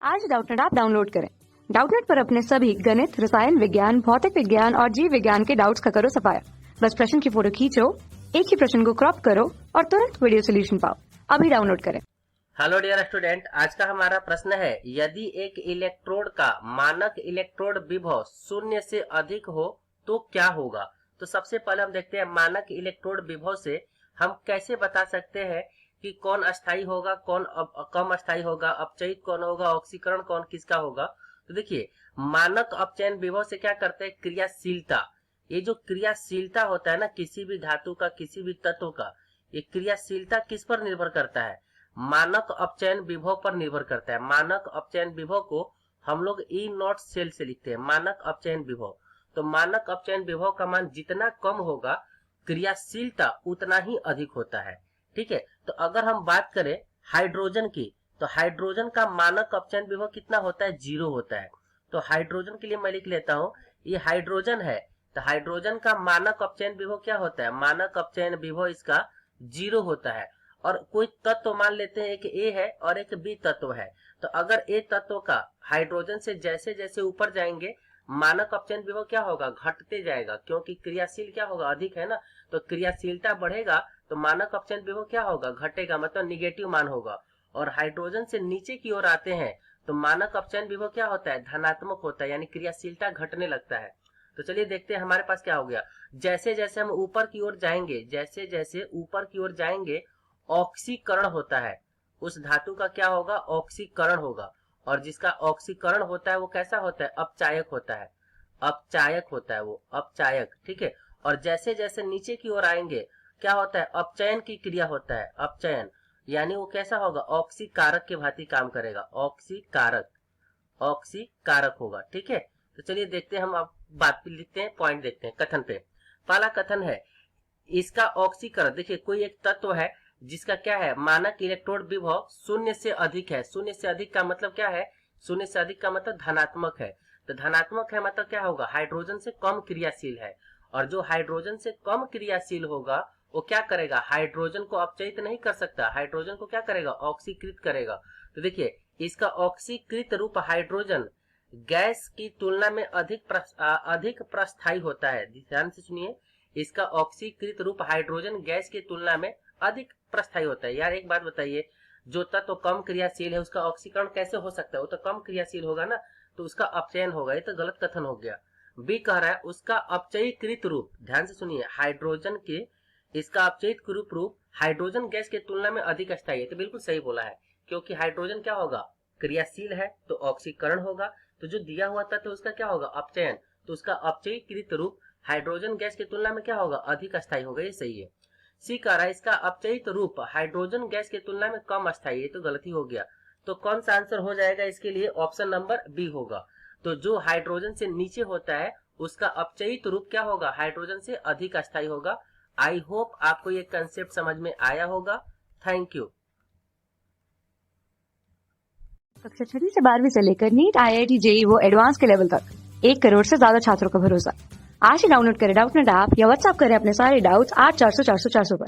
आज Doubtnut app download करें। Doubtnut पर अपने सभी गणित, रसायन विज्ञान, भौतिक विज्ञान और जीव विज्ञान के डाउट्स का करो सफाया। बस प्रश्न की फोटो खींचो, एक ही प्रश्न को क्रॉप करो और तुरंत वीडियो सोल्यूशन पाओ। अभी डाउनलोड करें। हेलो डियर स्टूडेंट, आज का हमारा प्रश्न है, यदि एक इलेक्ट्रोड का मानक इलेक्ट्रोड विभव शून्य से अधिक हो तो क्या होगा। तो सबसे पहले हम देखते हैं मानक इलेक्ट्रोड विभव से हम कैसे बता सकते हैं कि कौन अस्थायी होगा, कौन कम अस्थायी होगा, अपचयित कौन होगा, ऑक्सीकरण कौन किसका होगा। तो देखिए, मानक अपचयन विभव से क्या करते हैं, क्रियाशीलता। ये जो क्रियाशीलता होता है ना, किसी भी धातु का, किसी भी तत्व का, ये क्रियाशीलता किस पर निर्भर करता है, मानक अपचयन विभव पर निर्भर करता है। मानक अपचयन विभव को हम लोग ई नॉट सेल से लिखते हैं, मानक अपचयन विभव। तो मानक अपचयन विभव का मान जितना कम होगा, क्रियाशीलता उतना ही अधिक होता है। ठीक है, तो अगर हम बात करें हाइड्रोजन की, तो हाइड्रोजन का मानक अपचयन विभव कितना होता है, 0 होता है। तो हाइड्रोजन के लिए मैं लिख लेता हूं, ये हाइड्रोजन है, तो हाइड्रोजन का मानक अपचयन विभव क्या होता है, मानक अपचयन विभव इसका 0 होता है। और कोई तत्व मान लेते हैं, एक ए है और एक बी तत्व है। तो अगर ए तत्व का हाइड्रोजन से जैसे जैसे ऊपर जाएंगे, मानक अपचयन विभव क्या होगा, घटते जाएगा, क्योंकि क्रियाशील क्या होगा, अधिक है ना। तो क्रियाशीलता बढ़ेगा तो मानक अपचयन विभव क्या होगा, घटेगा, मतलब निगेटिव मान होगा। और हाइड्रोजन से नीचे की ओर आते हैं तो मानक अपचयन विभव क्या होता है, धनात्मक होता है, यानी क्रियाशीलता घटने लगता है। तो चलिए देखते हैं हमारे पास क्या हो गया। जैसे जैसे हम ऊपर की ओर जाएंगे, जैसे जैसे ऊपर की ओर जाएंगे, ऑक्सीकरण होता है, उस धातु का क्या होगा, ऑक्सीकरण होगा। और जिसका ऑक्सीकरण होता है वो कैसा होता है, अपचायक होता है, अपचायक होता है वो, अपचायक। ठीक है, और जैसे जैसे नीचे की ओर आएंगे क्या होता है, अपचयन की क्रिया होता है, अपचयन, यानी वो कैसा होगा, ऑक्सीकारक के भांति काम करेगा, ऑक्सीकारक, ऑक्सीकारक होगा। ठीक है, तो चलिए देखते हैं, हम अब बात पे लिखते हैं, पॉइंट देखते हैं कथन पे। पहला कथन है, इसका ऑक्सीकरण, देखिए कोई एक तत्व है जिसका क्या है, मानक इलेक्ट्रोड विभव शून्य से अधिक है। शून्य से अधिक का मतलब क्या है, शून्य से अधिक का मतलब धनात्मक है। तो धनात्मक है मतलब क्या होगा, हाइड्रोजन से कम क्रियाशील है। और जो हाइड्रोजन से कम क्रियाशील होगा वो क्या करेगा, हाइड्रोजन को अपचयित नहीं कर सकता, हाइड्रोजन को क्या करेगा, ऑक्सीकृत करेगा। तो देखिए, इसका ऑक्सीकृत रूप हाइड्रोजन गैस की तुलना में अधिक प्रस्थायी होता है। ध्यान से सुनिए, इसका ऑक्सीकृत रूप हाइड्रोजन गैस की तुलना में अधिक प्रस्थायी होता है। यार एक बात बताइए, जो तत्व कम क्रियाशील है उसका ऑक्सीकरण कैसे हो सकता है, वो तो कम क्रियाशील होगा ना, तो उसका अपचयन होगा। ये तो गलत कथन हो गया। बी कह रहा है उसका अपचयीकृत रूप, ध्यान से सुनिए, हाइड्रोजन के इसका अपचयित रूप हाइड्रोजन गैस की तुलना में अधिक अस्थायी है। तो बिल्कुल सही बोला है, क्योंकि हाइड्रोजन क्या होगा, क्रियाशील है, तो ऑक्सीकरण होगा। तो जो दिया हुआ तत्व उसका क्या होगा, अपचयन, तो उसका अपचयीकृत रूप हाइड्रोजन गैस की तुलना में क्या होगा, अधिक अस्थायी होगा। ये सही है। सी कह रहा है इसका अपचयित रूप हाइड्रोजन गैस की तुलना में कम अस्थायी है। तो गलती हो गया। तो कौन सा आंसर हो जाएगा इसके लिए, ऑप्शन नंबर बी होगा। तो जो हाइड्रोजन से नीचे होता है उसका अपचयित रूप क्या होगा, हाइड्रोजन से अधिक अस्थायी होगा। आई होप आपको ये कंसेप्ट समझ में आया होगा। Thank you. कक्षा 6 से 12वीं से लेकर नीट, IIT, JEE वो एडवांस के लेवल तक 1 करोड़ से ज्यादा छात्रों का भरोसा। आज ही डाउनलोड करें डाउटनेट ऐप या व्हाट्सएप करें अपने सारे डाउट्स 8400 400 400 पर।